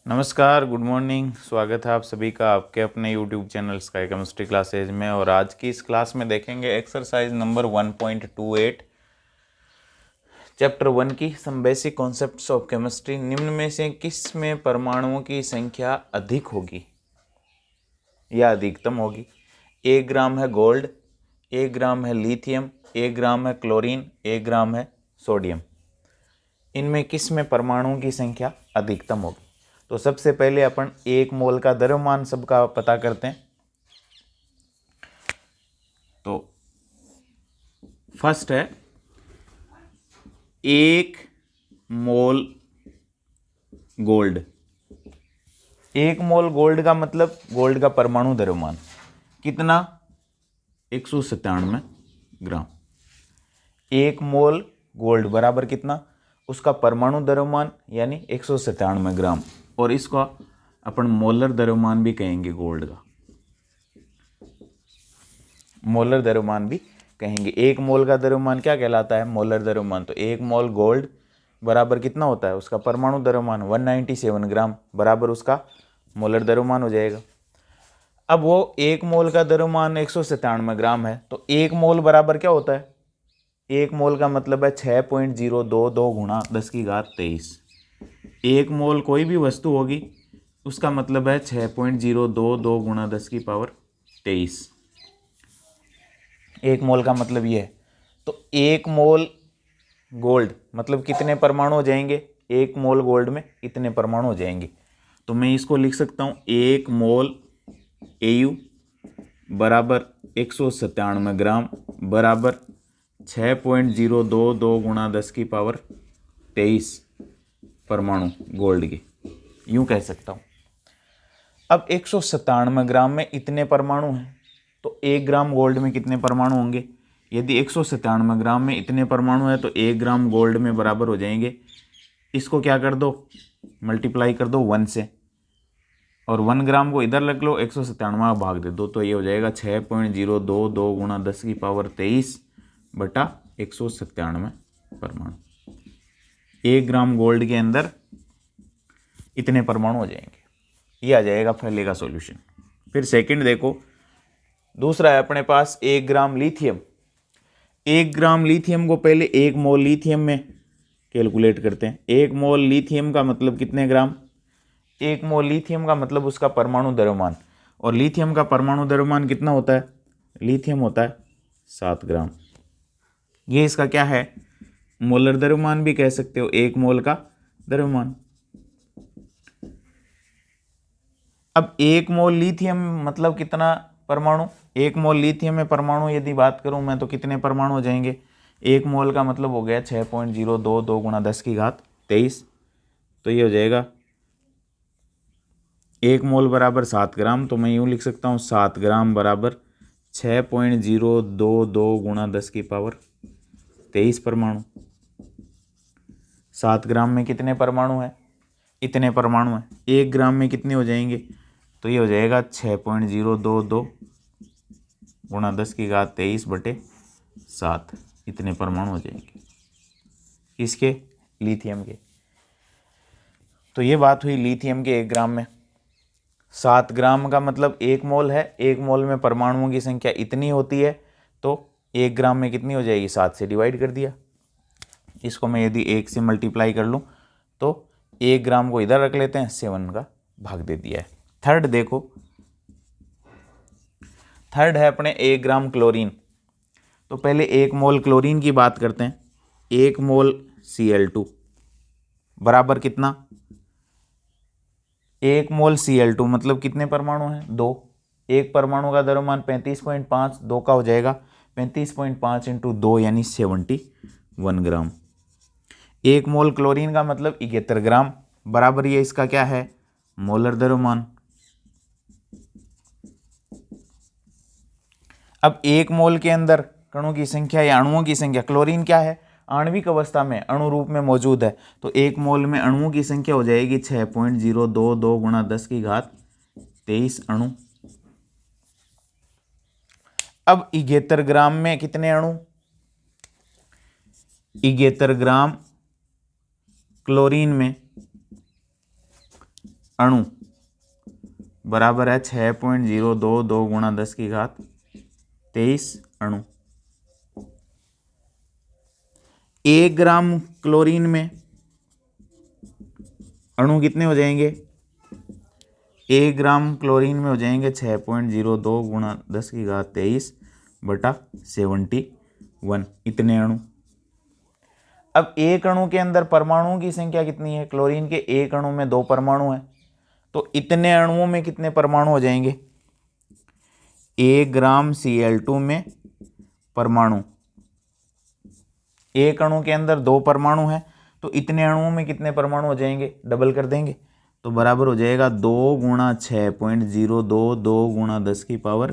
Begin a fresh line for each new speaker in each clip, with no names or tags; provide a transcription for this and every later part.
नमस्कार, good morning. स्वागत है आप सभी का आपके अपने YouTube channel sky chemistry classes में। और आज की इस क्लास में देखेंगे एक्सरसाइज नंबर 1.28 चैप्टर 1 की some basic concepts of chemistry. निम्न में से किस में परमाणुओं की संख्या अधिक होगी या अधिकतम होगी? 1 ग्राम है गोल्ड, 1 ग्राम है लिथियम, 1 ग्राम है क्लोरीन, 1 ग्राम है सोडियम। इनमें किस में परमाणुओं की संख्या अधिकतम होगी? तो सबसे पहले अपन 1 मोल का द्रव्यमान सबका पता करते हैं। तो फर्स्ट है 1 मोल गोल्ड। 1 मोल गोल्ड का मतलब गोल्ड का परमाणु द्रव्यमान कितना? 197 ग्राम। 1 मोल गोल्ड बराबर कितना? उसका परमाणु द्रव्यमान यानी 197 ग्राम। और इसको अपन मोलर द्रव्यमान भी कहेंगे, गोल्ड का मोलर द्रव्यमान भी कहेंगे। 1 मोल का द्रव्यमान क्या कहलाता है? मोलर द्रव्यमान। तो 1 मोल गोल्ड बराबर कितना होता है? उसका परमाणु द्रव्यमान 197 ग्राम बराबर उसका मोलर द्रव्यमान हो जाएगा। अब वो 1 मोल का द्रव्यमान 197 ग्राम है, तो 1 मोल बराबर क्या होता है? 1 मोल का मतलब है 6.022 गुणा 10 की घात 23। 1 मोल कोई भी वस्तु होगी उसका मतलब है 6.022 गुणा 10 की पावर 23। 1 मोल का मतलब ये है। तो 1 मोल गोल्ड मतलब कितने परमाणु हो जाएंगे? 1 मोल गोल्ड में इतने परमाणु हो जाएंगे। तो मैं इसको लिख सकता हूँ 1 मोल Au बराबर 197 ग्राम बराबर 6.022 गुणा 10 की पावर 23 परमाणु गोल्ड के, यूं कह सकता हूं। अब 197 ग्राम में इतने परमाणु हैं, तो 1 ग्राम गोल्ड में कितने परमाणु होंगे? यदि 197 ग्राम में इतने परमाणु है तो 1 ग्राम गोल्ड में बराबर हो जाएंगे, इसको क्या कर दो, मल्टीप्लाई कर दो 1 से, और 1 ग्राम को इधर रख लो, 197 भाग दे दो, तो ये हो जाएगा 6.022 गुणा 10 की पावर 23 बटा 197 परमाणु। 1 ग्राम गोल्ड के अंदर इतने परमाणु हो जाएंगे। ये आ जाएगा पहले का सॉल्यूशन। फिर सेकंड देखो, दूसरा है अपने पास 1 ग्राम लिथियम। 1 ग्राम लिथियम को पहले 1 मोल लिथियम में कैलकुलेट करते हैं। 1 मोल लिथियम का मतलब कितने ग्राम? 1 मोल लिथियम का मतलब उसका परमाणु द्रव्यमान। और लिथियम का परमाणु द्रव्यमान कितना होता है? लिथियम होता है 7 ग्राम। ये इसका क्या है? मोलर द्रव्यमान भी कह सकते हो, 1 मोल का द्रव्यमान। अब 1 मोल लिथियम मतलब कितना परमाणु? 1 मोल लिथियम में परमाणु यदि बात करूं मैं तो कितने परमाणु हो जाएंगे? 1 मोल का मतलब हो गया 6.022 गुणा 10 की घात 23। तो ये हो जाएगा 1 मोल बराबर 7 ग्राम। तो मैं यूं लिख सकता हूं 7 ग्राम बराबर 6.022 गुणा 10 की पावर 23 परमाणु। 7 ग्राम में कितने परमाणु हैं? इतने परमाणु हैं। 1 ग्राम में कितने हो जाएंगे? तो ये हो जाएगा 6.022 गुणा 10 की घात 23 बटे 7। इतने परमाणु हो जाएंगे इसके, लिथियम के। तो ये बात हुई लिथियम के 1 ग्राम में। 7 ग्राम का मतलब 1 मोल है। 1 मोल में परमाणुओं की संख्या इतनी होती है, तो 1 ग्राम में कितनी हो जाएगी? 7 से डिवाइड कर दिया। इसको मैं यदि 1 से मल्टीप्लाई कर लूँ तो 1 ग्राम को इधर रख लेते हैं, 7 का भाग दे दिया है। थर्ड देखो, थर्ड है अपने 1 ग्राम क्लोरीन। तो पहले 1 मोल क्लोरीन की बात करते हैं। 1 मोल Cl2 बराबर कितना? 1 मोल Cl2 मतलब कितने परमाणु हैं? 2। एक परमाणु का द्रव्यमान 35.5, 2 का हो जाएगा 35.5 इंटू 2 यानी 71 ग्राम। 1 मोल क्लोरीन का मतलब 71 ग्राम बराबर ये इसका क्या है? मोलर द्रव्यमान। अब 1 मोल के अंदर कणों की संख्या या अणुओं की संख्या, क्लोरीन क्या है? आणविक अवस्था में अणु रूप में मौजूद है। तो 1 मोल में अणुओं की संख्या हो जाएगी 6.022 गुणा 10 की घात 23 अणु। अब 71 ग्राम में कितने अणु? 71 ग्राम क्लोरीन में अणु बराबर है 6.022 गुणा 10 की घात 23 अणु। 1 ग्राम क्लोरीन में अणु कितने हो जाएंगे? 1 ग्राम क्लोरीन में हो जाएंगे 6.02 गुणा 10 की घात 23 बटा 71, इतने अणु। अब एक अणु के अंदर परमाणुओं की संख्या कितनी है? क्लोरीन के एक अणु में 2 परमाणु हैं, तो इतने अणुओं में कितने परमाणु हो जाएंगे? 1 ग्राम Cl2 में परमाणु, एक अणु के अंदर 2 परमाणु हैं, तो इतने अणुओं में कितने परमाणु हो जाएंगे? डबल कर देंगे तो बराबर हो जाएगा 2 गुणा 6.022 गुणा 10 की पावर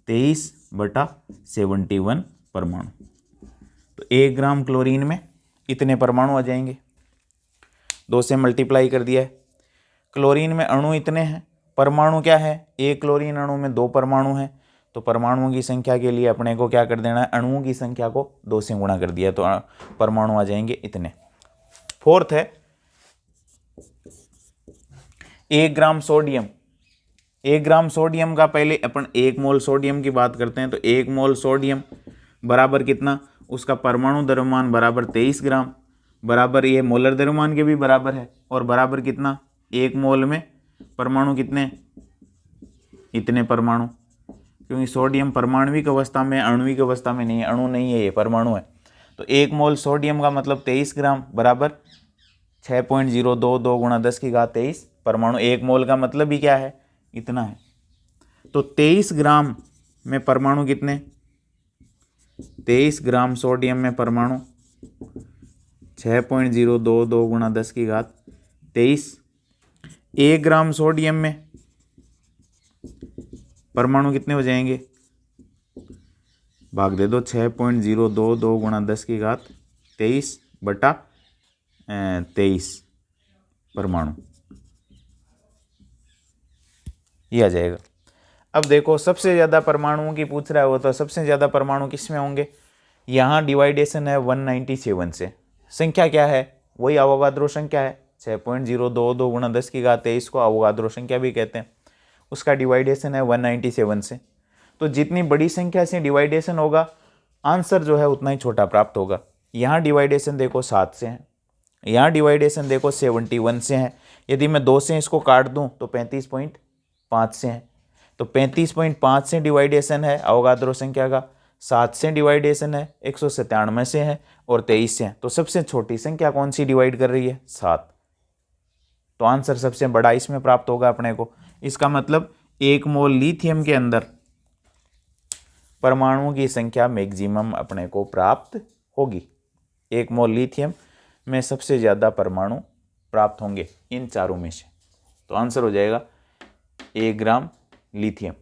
23 बटा 71 परमाणु। तो 1 ग्राम क्लोरीन में इतने परमाणु आ जाएंगे। 2 से मल्टीप्लाई कर दिया है। क्लोरीन में अणु इतने हैं, परमाणु क्या है? एक क्लोरीन अणु में 2 परमाणु हैं, तो परमाणुओं की संख्या के लिए अपने को क्या कर देना है? अणुओं की संख्या को 2 से गुणा कर दिया, तो परमाणु आ जाएंगे इतने। फोर्थ है 1 ग्राम सोडियम। 1 ग्राम सोडियम का पहले अपन 1 मोल सोडियम की बात करते हैं, तो 1 मोल सोडियम बराबर कितना? उसका परमाणु द्रव्यमान बराबर 23 ग्राम, बराबर ये मोलर द्रव्यमान के भी बराबर है, और बराबर कितना? 1 मोल में परमाणु कितने? इतने परमाणु, क्योंकि सोडियम परमाणुविक अवस्था में, आणुविक अवस्था में नहीं है, अणु नहीं है, ये परमाणु है। तो 1 मोल सोडियम का मतलब 23 ग्राम बराबर 6.022 गुणा 10 की घात 23 परमाणु। 1 मोल का मतलब ही क्या है? इतना है। तो 23 ग्राम में परमाणु कितने? 23 ग्राम सोडियम में परमाणु 6.022 गुणा 10 की घात 23। 1 ग्राम सोडियम में परमाणु कितने हो जाएंगे? भाग दे दो 6.022 गुणा 10 की घात 23 बटा 23 परमाणु, ये आ जाएगा। अब देखो सबसे ज़्यादा परमाणुओं की पूछ रहा है वो, तो सबसे ज़्यादा परमाणु किस में होंगे? यहाँ डिवाइडेशन है 197 से। संख्या क्या है? वही अवोगाद्रो संख्या है, 6.022 गुणा 10 की घात 23 को अवोगाद्रो संख्या भी कहते हैं। उसका डिवाइडेशन है 197 से। तो जितनी बड़ी संख्या से डिवाइडेशन होगा, आंसर जो है उतना ही छोटा प्राप्त होगा। यहाँ डिवाइडेशन देखो 7 से है, यहाँ डिवाइडेशन देखो 71 से है। यदि मैं 2 से इसको काट दूँ तो 35.5 से है। तो 35.5 से डिवाइडेशन है अवोगाद्रो संख्या का, 7 से डिवाइडेशन है 197 से है, और 23 से है। तो सबसे छोटी संख्या कौन सी डिवाइड कर रही है? 7। तो आंसर सबसे बड़ा इसमें प्राप्त होगा अपने को। इसका मतलब 1 मोल लिथियम के अंदर परमाणुओं की संख्या मैक्सिमम अपने को प्राप्त होगी। 1 मोल लिथियम में सबसे ज़्यादा परमाणु प्राप्त होंगे इन चारों में से। तो आंसर हो जाएगा 1 ग्राम लिथियम।